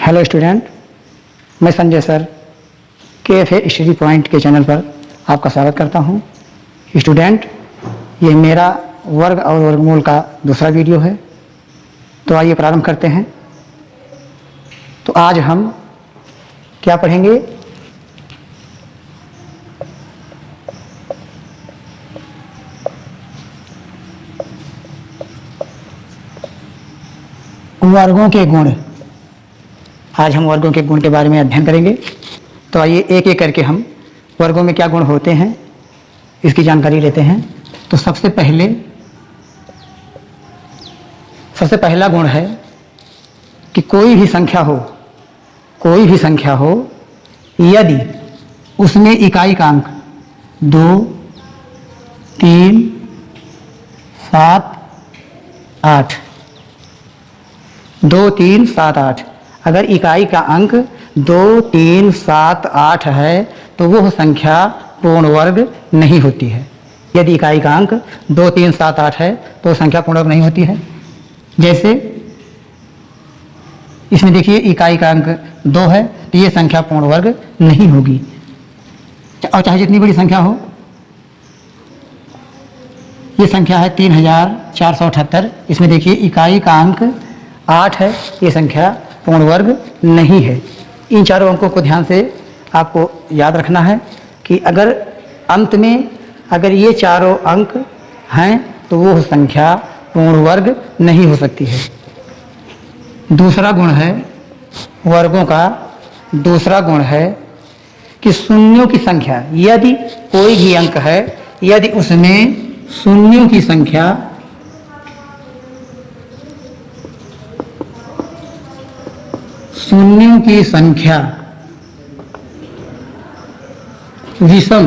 Hello student, मैं Sanjay sir KFA study point के channel पर आपका स्वागत करता हूं। स्टूडेंट, ये मेरा वर्ग और वर्गमूल का दूसरा वीडियो है। तो आइए प्रारंभ करते हैं। तो आज हम क्या पढ़ेंगे? वर्गों के गुण। आज हम वर्गों के गुण के बारे में अध्ययन करेंगे। तो आइए एक एक करके हम वर्गों में क्या गुण होते हैं इसकी जानकारी लेते हैं। तो सबसे पहला गुण है कि कोई भी संख्या हो यदि उसमें इकाई का अंक 2, 3, 7, 8 2, 3, 7, 8 अगर इकाई का अंक 2, 3, 7, 8 है तो वह संख्या पूर्ण वर्ग नहीं होती है। यदि इकाई का अंक 2, 3, 7, 8 है तो संख्या पूर्ण वर्ग नहीं होती है। जैसे इसमें देखिए इकाई का अंक 2 है तो ये संख्या पूर्ण वर्ग नहीं होगी, और चाहे जितनी बड़ी संख्या हो। ये संख्या है 3478। इसमें देखिए इकाई का अंक 8 है, ये संख्या पूर्ण वर्ग नहीं है। इन चारों अंकों को ध्यान से आपको याद रखना है कि अगर अंत में अगर ये चारों अंक हैं तो वो संख्या पूर्ण वर्ग नहीं हो सकती है। दूसरा गुण है वर्गों का, दूसरा गुण है कि शून्यों की संख्या, यदि कोई भी अंक है यदि उसमें शून्यों की संख्या विषम,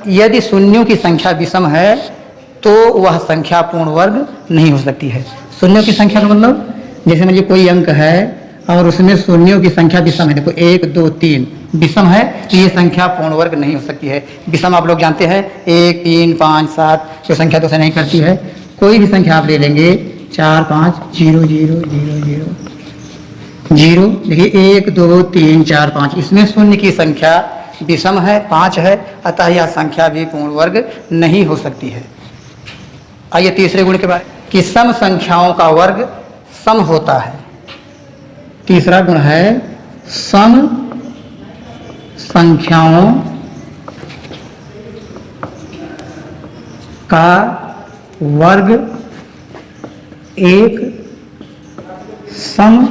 यदि शून्यों की संख्या विषम है तो वह संख्या पूर्ण वर्ग नहीं हो सकती है। शून्यों की संख्या का मतलब, जैसे मान लीजिए कोई अंक है और उसमें शून्यों की संख्या विषम है। देखो 1, 2, 3 विषम है तो ये संख्या पूर्ण वर्ग नहीं हो सकती है। विषम आप लोग जानते हैं 1, 3, 5, 7 जो संख्या तो से नहीं करती है। कोई भी संख्या आप ले लेंगे 4, 5, 0, 0, 0, 0, 0। देखिए 1, 2, 3, 4, 5 इसमें शून्य की संख्या विषम है, 5 है, अतः यह संख्या भी पूर्ण वर्ग नहीं हो सकती है। आइए तीसरे गुण के बाद कि सम संख्याओं का वर्ग सम होता है। तीसरा गुण है सम संख्याओं का वर्ग एक सम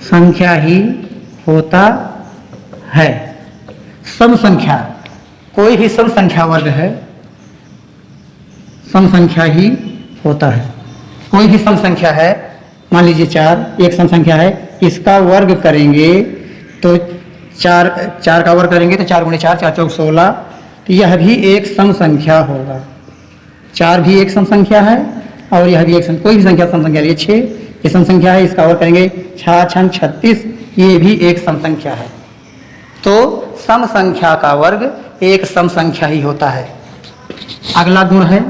संख्या ही होता है। सम संख्या, कोई भी सम संख्या वर्ग है, सम संख्या ही होता है। कोई भी सम संख्या है, मान लीजिए 4 एक सम संख्या है, इसका वर्ग करेंगे तो 4 का वर्ग करेंगे तो 4 गुणे 4, 4 चौक 16, तो यह भी एक सम संख्या होगा। 4 भी एक सम संख्या है और यह भी एक कोई भी संख्या सम संख्या, 6 ये सम संख्या है, इसका वर्ग करेंगे 6, 6, 36, ये भी एक सम संख्या है। तो सम संख्या का वर्ग एक सम संख्या ही होता है। अगला गुण है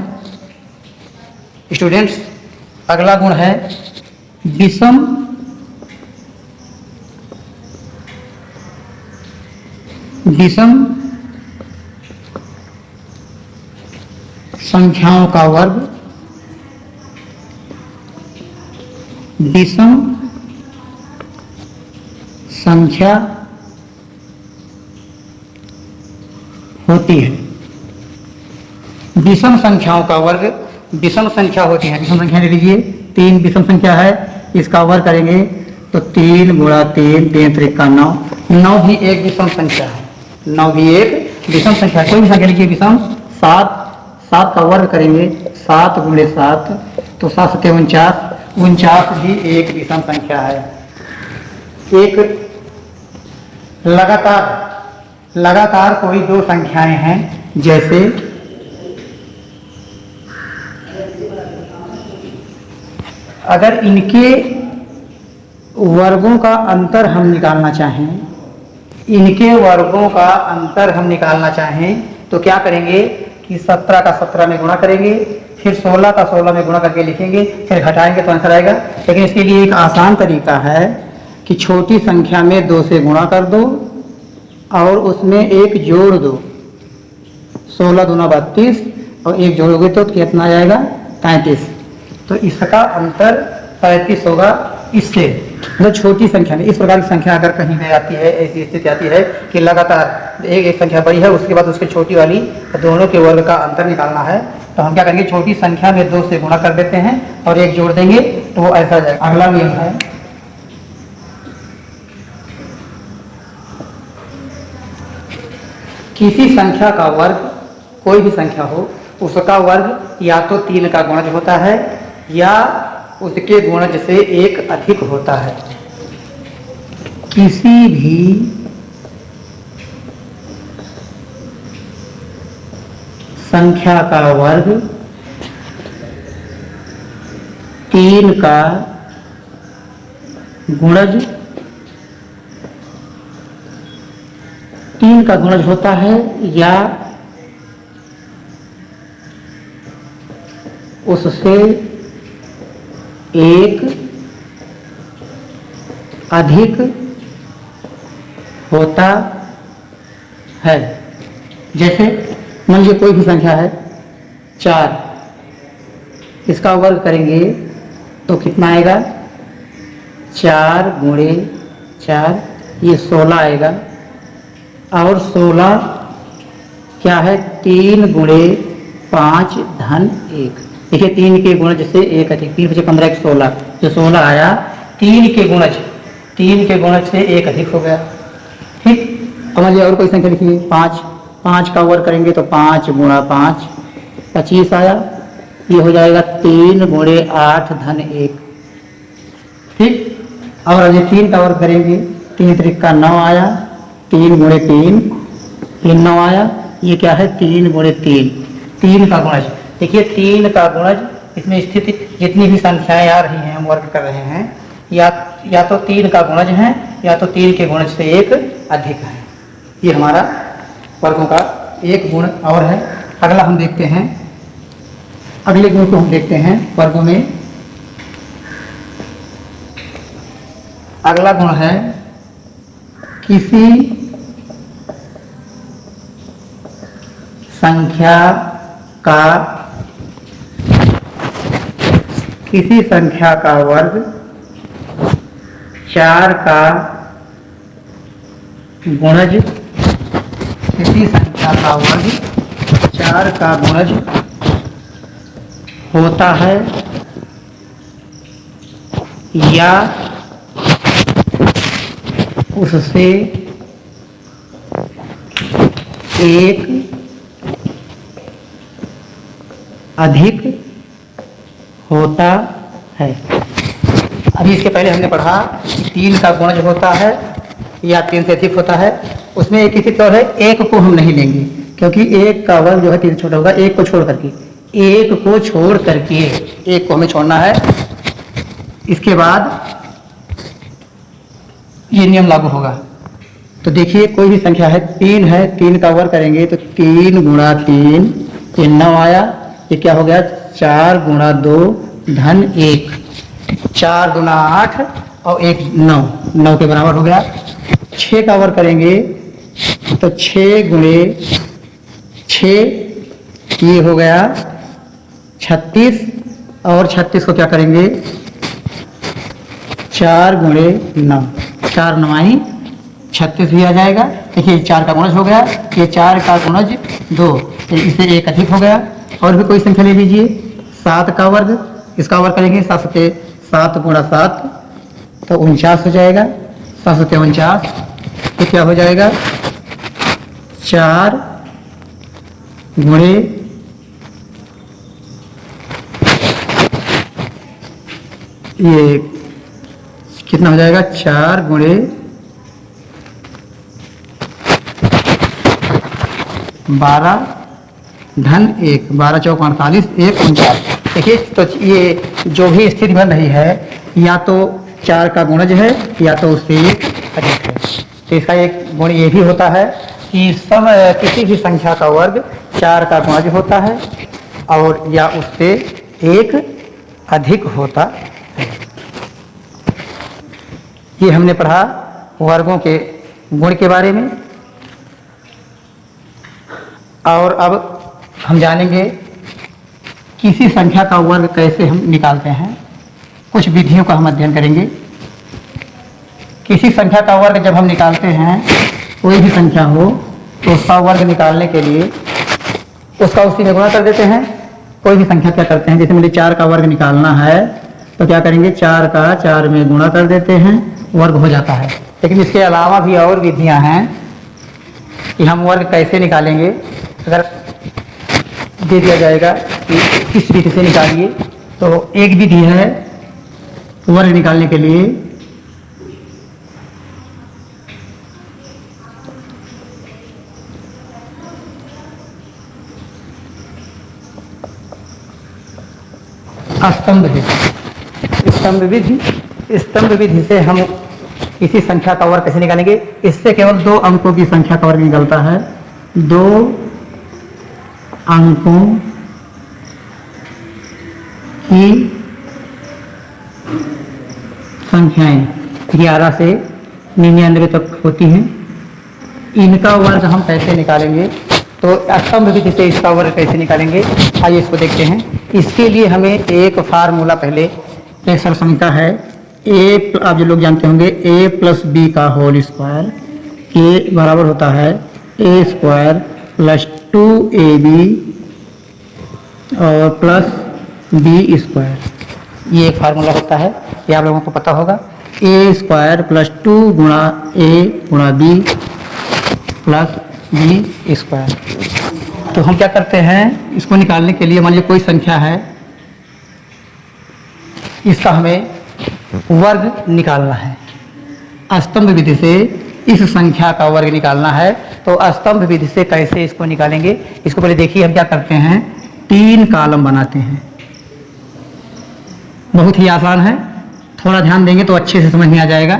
स्टूडेंट्स, अगला गुण है विषम संख्याओं का वर्ग विषम संख्या होती है। विषम संख्याओं का वर्ग विषम संख्या होती है। विषम संख्या ले लीजिए 3 विषम संख्या है, इसका वर्ग करेंगे तो 3 गुणा 3, 3 त्रिक 9, 9 भी एक विषम संख्या है। 9 भी एक विषम संख्या है। कोई भी संख्या लीजिए विषम, 7 का वर्ग करेंगे 7 गुणे 7 तो 7 7 49, 49 भी एक विषम संख्या है। एक लगातार कोई दो संख्याएं हैं, जैसे अगर इनके वर्गों का अंतर हम निकालना चाहें, इनके वर्गों का अंतर हम निकालना चाहें तो क्या करेंगे कि 17 का 17 में गुणा करेंगे, फिर 16 का 16 में गुणा करके लिखेंगे, फिर घटाएंगे तो आंसर आएगा। लेकिन इसके लिए एक आसान तरीका है कि छोटी संख्या में 2 से गुणा कर दो और उसमें एक जोड़ दो। 16 दूना 32 और एक जोड़ोगे तो कितना आ जाएगा 33। तो इसका अंतर 35 होगा इससे। मतलब छोटी संख्या में इस प्रकार की संख्या अगर कहीं पे आती है, ऐसी स्थिति आती है कि लगातार एक संख्या बड़ी है उसके बाद उसके छोटी वाली, तो दोनों के वर्ग का अंतर निकालना है, तो हम क्या करेंगे, छोटी संख्या में 2 से गुणा कर देते हैं और एक जोड़ देंगे तो वो ऐसा जाएगा। अगला नियम है किसी संख्या का वर्ग, कोई भी संख्या हो, उसका वर्ग या तो 3 का गुणज होता है या उसके गुणज से एक अधिक होता है। किसी भी संख्या का वर्ग 3 का गुणज 3 का गुणज होता है या उससे एक अधिक होता है। जैसे मान लीजिए कोई भी संख्या है 4, इसका वर्ग करेंगे तो कितना आएगा, 4 गुणे 4 ये 16 आएगा। और 16 क्या है, 3 गुणे 5 धन 1। देखिए 3 के गुणज से एक अधिक, 3 बचे 15 1 16, जो 16 आया 3 के गुणज से एक अधिक हो गया। ठीक, अब मान लीजिए और कोई संख्या लिखिए 5, 5 का वर्ग करेंगे तो 5 गुणा 5 25 आया, ये हो जाएगा 3 गुणे 8 धन 1। ठीक, और अभी 3 का वर्ग करेंगे, 3 त्रिक का 9 आया, 3 गुणे 3 ये 9 आया, ये क्या है 3 गुणे 3, 3 का गुणज। देखिए 3 का गुणज, इसमें स्थिति जितनी भी संख्याएं आ रही हैं हम वर्ग कर रहे हैं, या तो 3 का गुणज है या तो 3 के गुणज से एक अधिक है। ये हमारा वर्गों का एक गुण और है। अगला हम देखते हैं, अगले गुण को हम देखते हैं वर्गों में। अगला गुण है किसी संख्या का वर्ग 4 का गुणज, किसी संख्या का वर्ग 4 का गुणज होता है या उससे एक अधिक होता है। अभी इसके पहले हमने पढ़ा कि 3 का गुणज होता है या 3 से अधिक होता है। उसमें एक स्थिति और है, एक को हम नहीं लेंगे क्योंकि एक का वर्ग जो है 3 छोटा होगा, एक को छोड़ करके एक को हमें छोड़ना है। इसके बाद ये नियम लागू होगा। तो देखिए कोई भी संख्या है 3 है, 3 का वर्ग करेंगे तो 3 गुणा 3 ये 9 आया, ये क्या हो गया 4 गुणा 2 धन 1, 4 गुना 8 और 1 9, 9 के बराबर हो गया। 6 का वर्ग करेंगे तो 6 गुणे 6 ये हो गया 36 और 36 को क्या करेंगे 4 गुणे 9, 4 9 36 भी आ जाएगा। देखिए 4 का गुणज हो गया, ये 4 का गुणज 2, तो इसे एक अधिक हो गया। और भी कोई संख्या ले लीजिए, 7 का वर्ग, इसका वर्ग करेंगे 7 गुणा 7 तो 49 हो जाएगा, 7 सत्ते 49, तो क्या हो जाएगा 4 गुणे ये कितना हो जाएगा 4 गुणे 12 धन 1, 12 चौक 48 1 49। देखिए तो ये जो भी स्थिति बन रही है या तो 4 का गुणज है या तो उससे एक अधिक है। तो इसका एक गुण ये भी होता है कि किसी भी संख्या का वर्ग 4 का गुणज होता है और या उससे एक अधिक होता है। ये हमने पढ़ा वर्गों के गुण के बारे में। और अब हम जानेंगे किसी संख्या का वर्ग कैसे हम निकालते हैं। कुछ विधियों का हम अध्ययन करेंगे। किसी संख्या का वर्ग जब हम निकालते हैं, कोई भी संख्या हो तो उसका वर्ग निकालने के लिए उसका उसी में गुणा कर देते हैं। कोई भी संख्या क्या करते हैं, जैसे मुझे 4 का वर्ग निकालना है तो क्या करेंगे, 4 का 4 में गुणा कर देते हैं, वर्ग हो जाता है। लेकिन इसके अलावा भी और विधियां हैं कि हम वर्ग कैसे निकालेंगे। अगर दे दिया जाएगा कि किस विधि से निकालिए, तो एक विधि है वर्ग निकालने के लिए स्तंभ विधि। स्तंभ विधि से हम किसी संख्या का वर्ग कैसे निकालेंगे। इससे केवल 2 अंकों की संख्या का वर्ग निकलता है। 2 अंकों की संख्याएं 11 से 99 तक होती हैं। इनका वर्ग हम कैसे निकालेंगे, तो स्तंभ विधि से इसका वर्ग कैसे निकालेंगे, आइए इसको देखते हैं। इसके लिए हमें एक फार्मूला, पहले एक सरल समीकरण है ए, आप जो लोग जानते होंगे, a प्लस बी का होल स्क्वायर के बराबर होता है a स्क्वायर प्लस 2ab और प्लस बी स्क्वायर। ये एक फार्मूला होता है, ये आप लोगों को पता होगा। a स्क्वायर प्लस 2 गुणा a गुणा b प्लस बी स्क्वायर। तो हम क्या करते हैं, इसको निकालने के लिए मान लीजिए कोई संख्या है, इसका हमें वर्ग निकालना है। स्तंभ विधि से इस संख्या का वर्ग निकालना है, तो स्तंभ विधि से कैसे इसको निकालेंगे। इसको पहले देखिए, हम क्या करते हैं, 3 कॉलम बनाते हैं। बहुत ही आसान है, थोड़ा ध्यान देंगे तो अच्छे से समझ में आ जाएगा।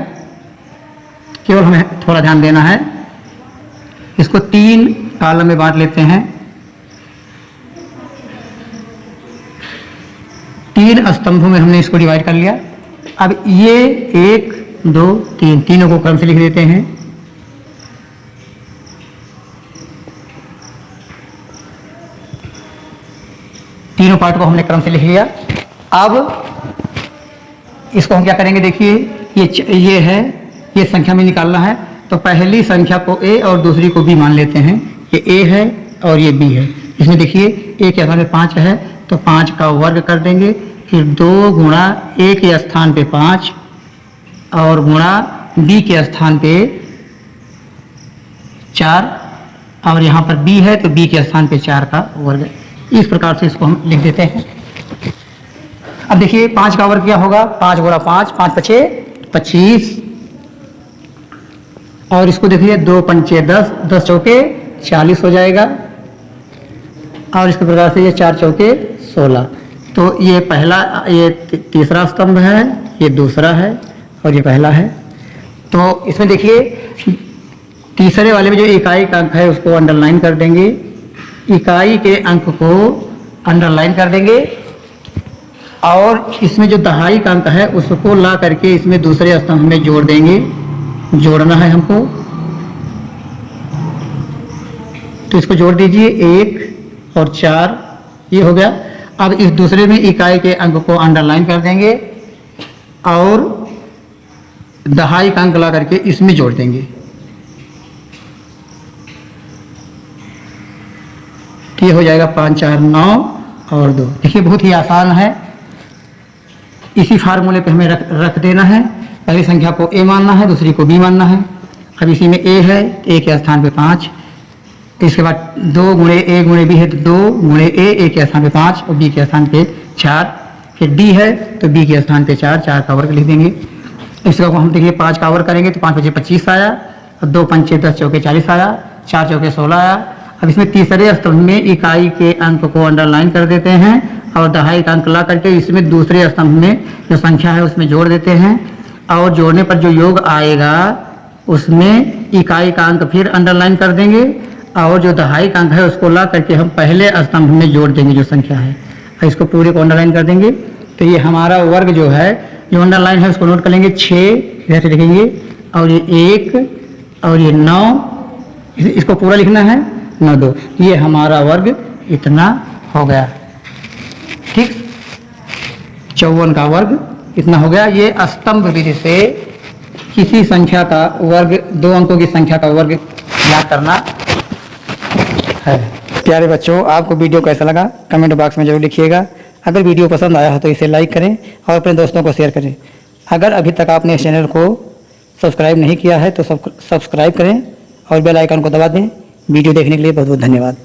केवल हमें थोड़ा ध्यान देना है। इसको 3 कॉलम में बांट लेते हैं। 3 स्तंभों में हमने इसको डिवाइड कर लिया। अब ये 1 2 3 तीनों को क्रम से लिख देते हैं। तीनों पार्ट को हमने क्रम से लिख लिया। अब इसको हम क्या करेंगे, देखिए ये है, ये संख्या में निकालना है, तो पहली संख्या को a और दूसरी को b मान लेते हैं। ये a है और ये b है। इसमें देखिए a के स्थान पे 5 है, तो 5 का वर्ग कर देंगे। फिर 2 गुणा a के स्थान पे 5 और गुणा b के स्थान पे 4, और यहाँ पर b है तो b के स्थान पे 4 का वर्ग। इस प्रकार से इसको हम लिख देते हैं। अब देखिए 5 का वर्ग क्या होगा, 5 गुणा 5, 5 पचे 25, और इसको देखिए 2 पंचे 10, 10 चौके 40 हो जाएगा, और इसके प्रकार से ये 4 चौके 16। तो ये पहला, ये तीसरा स्तंभ है, ये दूसरा है और ये पहला है। तो इसमें देखिए तीसरे वाले में जो इकाई का अंक है उसको अंडरलाइन कर देंगे, इकाई के अंक को अंडरलाइन कर देंगे, और इसमें जो दहाई का अंक है उसको ला करके इसमें दूसरे स्तंभ में जोड़ देंगे। जोड़ना है हमको, तो इसको जोड़ दीजिए, 1 और 4 ये हो गया। अब इस दूसरे में इकाई के अंक को अंडरलाइन कर देंगे और दहाई का अंक ला करके इसमें जोड़ देंगे। तो ये हो जाएगा 5 4 9 और 2। देखिए बहुत ही आसान है। इसी फार्मूले पे हमें रख देना है। पहली संख्या को a मानना है, दूसरी को b मानना है। अब इसी में a है, a के स्थान पे 5, इसके बाद 2 गुणे a गुणे b है, तो 2 गुणे a के स्थान पे 5 और b के स्थान पे 4। फिर d है तो b के स्थान पे 4, 4 का वर्ग लिख देंगे। इसको हम देखिए 5 का वर्ग करेंगे तो 5 पचे 25 आया, और 2 पंचे 10 चौके 40 आया, 4 चौके 16 आया। अब इसमें तीसरे स्तंभ में इकाई के अंक को अंडरलाइन कर देते हैं और दहाई का अंक ला करके इसमें दूसरे स्तंभ में जो संख्या है उसमें जोड़ देते हैं, और जोड़ने पर जो योग आएगा उसमें इकाई का अंक फिर अंडरलाइन कर देंगे और जो दहाई का अंक है उसको ला करके हम पहले स्तंभ में जोड़ देंगे जो संख्या है, और इसको पूरे को अंडरलाइन कर देंगे। तो ये हमारा वर्ग जो है, जो अंडरलाइन है उसको नोट कर लेंगे, 6 इधर से लिखेंगे, और ये 1 और ये 9, इसको पूरा लिखना है 9 2, ये हमारा वर्ग इतना हो गया। ठीक, 54 का वर्ग इतना हो गया। ये स्तंभ विधि से किसी संख्या का वर्ग, 2 अंकों की संख्या का वर्ग याद करना है। प्यारे बच्चों, आपको वीडियो कैसा लगा कमेंट बॉक्स में जरूर लिखिएगा। अगर वीडियो पसंद आया हो तो इसे लाइक करें और अपने दोस्तों को शेयर करें। अगर अभी तक आपने इस चैनल को सब्सक्राइब नहीं किया है तो सब्सक्राइब करें और बेल आइकन को दबा दें। वीडियो देखने के लिए बहुत बहुत धन्यवाद।